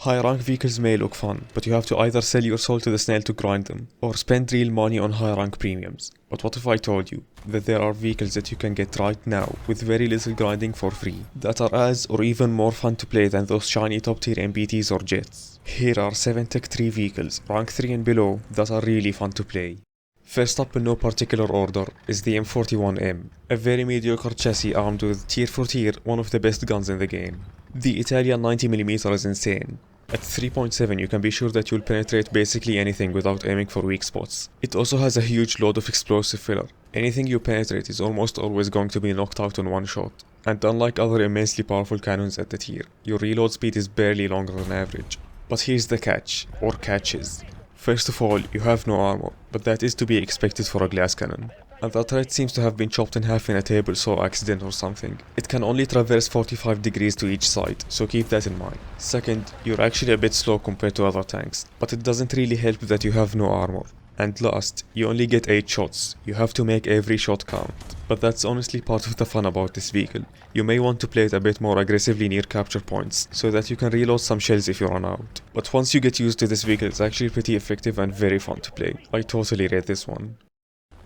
High rank vehicles may look fun, but you have to either sell your soul to the snail to grind them, or spend real money on high rank premiums. But what if I told you that there are vehicles that you can get right now with very little grinding for free, that are as or even more fun to play than those shiny top tier MBTs or jets? Here are 7 Tech 3 vehicles, rank 3 and below, that are really fun to play. First up in no particular order is the M41M, a very mediocre chassis armed with tier for tier one of the best guns in the game. The Italian 90mm is insane. At 3.7 you can be sure that you'll penetrate basically anything without aiming for weak spots. It also has a huge load of explosive filler. Anything you penetrate is almost always going to be knocked out in one shot. And unlike other immensely powerful cannons at the tier, your reload speed is barely longer than average. But here's the catch, or catches. First of all, you have no armor, but that is to be expected for a glass cannon. And the turret seems to have been chopped in half in a table saw accident or something. It can only traverse 45 degrees to each side, so keep that in mind. Second, you're actually a bit slow compared to other tanks, but it doesn't really help that you have no armor. And last, you only get 8 shots, you have to make every shot count. But that's honestly part of the fun about this vehicle. You may want to play it a bit more aggressively near capture points, so that you can reload some shells if you run out. But once you get used to this vehicle, it's actually pretty effective and very fun to play. I totally rate this one.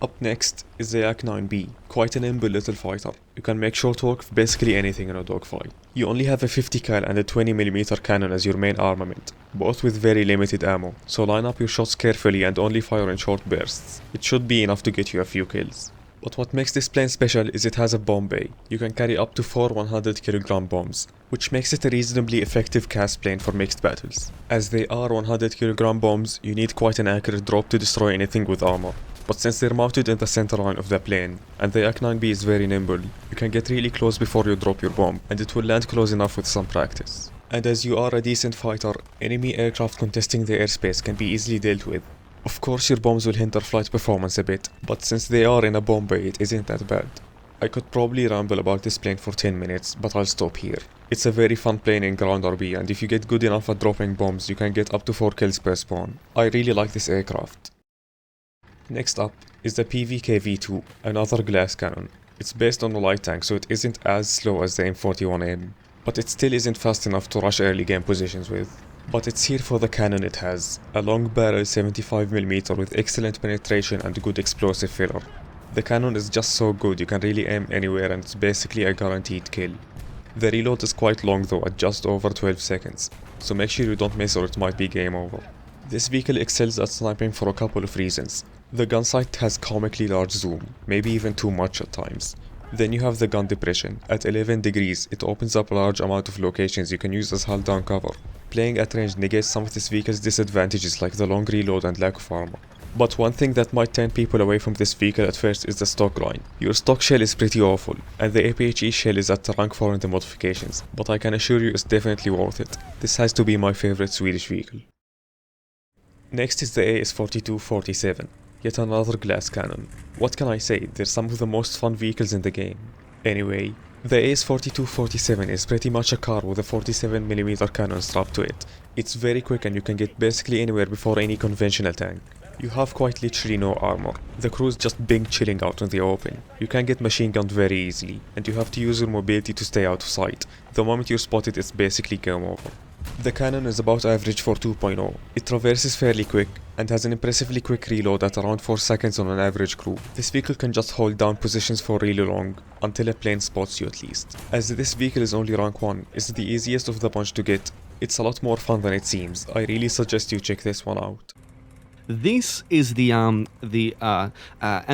Up next is the Yak-9B, quite an nimble little fighter. You can make short work of basically anything in a dogfight. You only have a 50 cal and a 20mm cannon as your main armament, both with very limited ammo, so line up your shots carefully and only fire in short bursts. It should be enough to get you a few kills. But what makes this plane special is it has a bomb bay. You can carry up to 4 100kg bombs, which makes it a reasonably effective cast plane for mixed battles. As they are 100kg bombs, you need quite an accurate drop to destroy anything with armor. But since they're mounted in the center line of the plane, and the Yak-9B is very nimble, you can get really close before you drop your bomb, and it will land close enough with some practice. And as you are a decent fighter, enemy aircraft contesting the airspace can be easily dealt with. Of course your bombs will hinder flight performance a bit, but since they are in a bomb bay it isn't that bad. I could probably ramble about this plane for 10 minutes, but I'll stop here. It's a very fun plane in ground RB, and if you get good enough at dropping bombs you can get up to 4 kills per spawn. I really like this aircraft. Next up is the PVK-V2, another glass cannon. It's based on a light tank, so it isn't as slow as the M41M, but it still isn't fast enough to rush early game positions with. But it's here for the cannon it has, a long barrel 75mm with excellent penetration and good explosive filler. The cannon is just so good you can really aim anywhere and it's basically a guaranteed kill. The reload is quite long though, at just over 12 seconds, so make sure you don't miss or it might be game over. This vehicle excels at sniping for a couple of reasons. The gun sight has comically large zoom, maybe even too much at times. Then you have the gun depression. At 11 degrees, it opens up a large amount of locations you can use as hull down cover. Playing at range negates some of this vehicle's disadvantages like the long reload and lack of armor. But one thing that might turn people away from this vehicle at first is the stock line. Your stock shell is pretty awful, and the APHE shell is at rank 4 in the modifications, but I can assure you it's definitely worth it. This has to be my favorite Swedish vehicle. Next is the AS4247, yet another glass cannon. What can I say, they're some of the most fun vehicles in the game. Anyway, the AS4247 is pretty much a car with a 47mm cannon strapped to it. It's very quick and you can get basically anywhere before any conventional tank. You have quite literally no armor. The crew is just being chilling out in the open. You can get machine gunned very easily, and you have to use your mobility to stay out of sight. The moment you're spotted it's basically game over. The cannon is about average for 2.0. It traverses fairly quick and has an impressively quick reload at around 4 seconds on an average crew. This vehicle can just hold down positions for really long, until a plane spots you at least. As this vehicle is only rank 1, it's the easiest of the bunch to get. It's a lot more fun than it seems. I really suggest you check this one out. This is and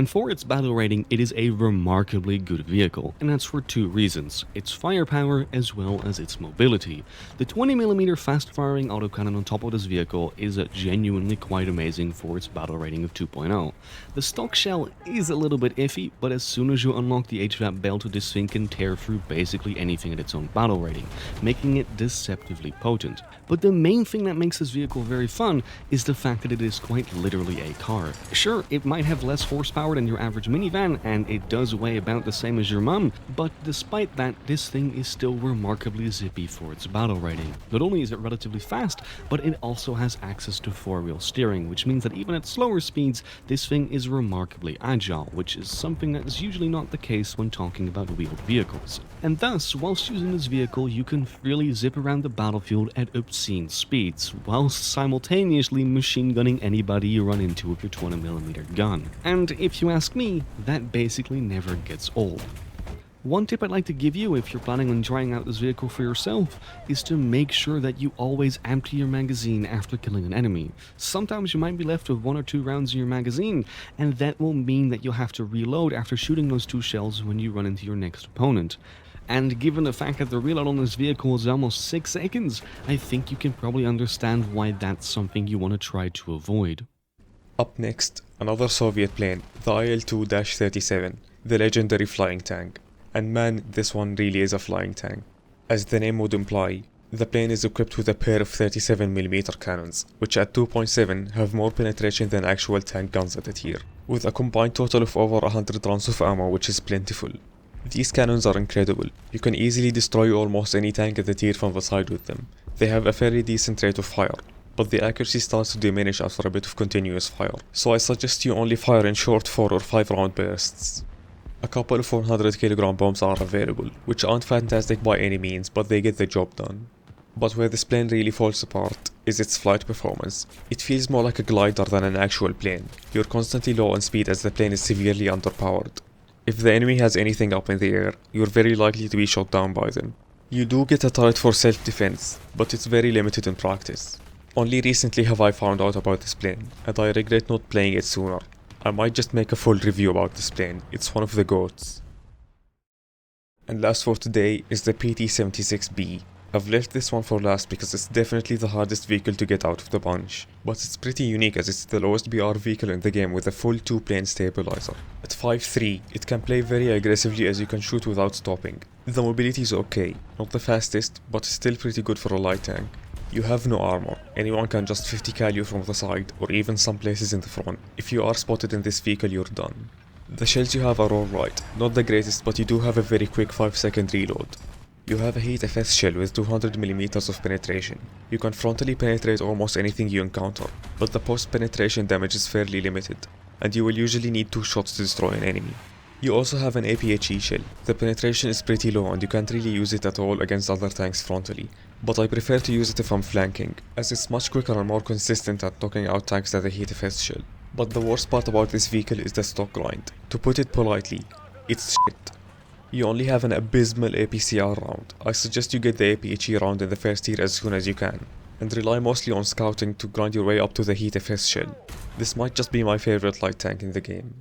for its battle rating, it is a remarkably good vehicle, and that's for 2 reasons: its firepower as well as its mobility. The 20mm fast-firing autocannon on top of this vehicle is genuinely quite amazing for its battle rating of 2.0. The stock shell is a little bit iffy, but as soon as you unlock the HVAP belt, this thing can tear through basically anything at its own battle rating, making it deceptively potent. But the main thing that makes this vehicle very fun is the fact that it is quite quite literally a car. Sure, it might have less horsepower than your average minivan, and it does weigh about the same as your mum, but despite that, this thing is still remarkably zippy for its battle rating. Not only is it relatively fast, but it also has access to four-wheel steering, which means that even at slower speeds, this thing is remarkably agile, which is something that is usually not the case when talking about wheeled vehicles. And thus, whilst using this vehicle, you can freely zip around the battlefield at obscene speeds, whilst simultaneously machine gunning anybody you run into with your 20mm gun. And if you ask me, that basically never gets old. One tip I'd like to give you if you're planning on trying out this vehicle for yourself is to make sure that you always empty your magazine after killing an enemy. Sometimes you might be left with 1 or 2 rounds in your magazine, and that will mean that you'll have to reload after shooting those 2 shells when you run into your next opponent. And given the fact that the reload on this vehicle is almost 6 seconds, I think you can probably understand why that's something you want to try to avoid. Up next, another Soviet plane, the IL-2-37, the legendary flying tank. And man, this one really is a flying tank. As the name would imply, the plane is equipped with a pair of 37mm cannons, which at 2.7 have more penetration than actual tank guns at a tier, with a combined total of over 100 rounds of ammo, which is plentiful. These cannons are incredible. You can easily destroy almost any tank at the tier from the side with them. They have a fairly decent rate of fire, but the accuracy starts to diminish after a bit of continuous fire, so I suggest you only fire in short 4 or 5 round bursts. A couple of 400kg bombs are available, which aren't fantastic by any means, but they get the job done. But where this plane really falls apart is its flight performance. It feels more like a glider than an actual plane. You're constantly low on speed as the plane is severely underpowered. If the enemy has anything up in the air, you're very likely to be shot down by them. You do get a turret for self-defense, but it's very limited in practice. Only recently have I found out about this plane, and I regret not playing it sooner. I might just make a full review about this plane, it's one of the GOATs. And last for today is the PT-76B. I've left this one for last because it's definitely the hardest vehicle to get out of the bunch, but it's pretty unique as it's the lowest BR vehicle in the game with a full 2-plane stabilizer. At 5'3", it can play very aggressively as you can shoot without stopping. The mobility is okay, not the fastest, but still pretty good for a light tank. You have no armor, anyone can just 50 cal you from the side or even some places in the front. If you are spotted in this vehicle, you're done. The shells you have are alright, not the greatest, but you do have a very quick 5-second reload. You have a heat FS shell with 200mm of penetration. You can frontally penetrate almost anything you encounter, but the post penetration damage is fairly limited, and you will usually need 2 shots to destroy an enemy. You also have an APHE shell. The penetration is pretty low and you can't really use it at all against other tanks frontally, but I prefer to use it if I'm flanking, as it's much quicker and more consistent at knocking out tanks than the heat FS shell. But the worst part about this vehicle is the stock grind. To put it politely, it's shit. You only have an abysmal APCR round. I suggest you get the APHE round in the first tier as soon as you can, and rely mostly on scouting to grind your way up to the heat FS shell. This might just be my favorite light tank in the game.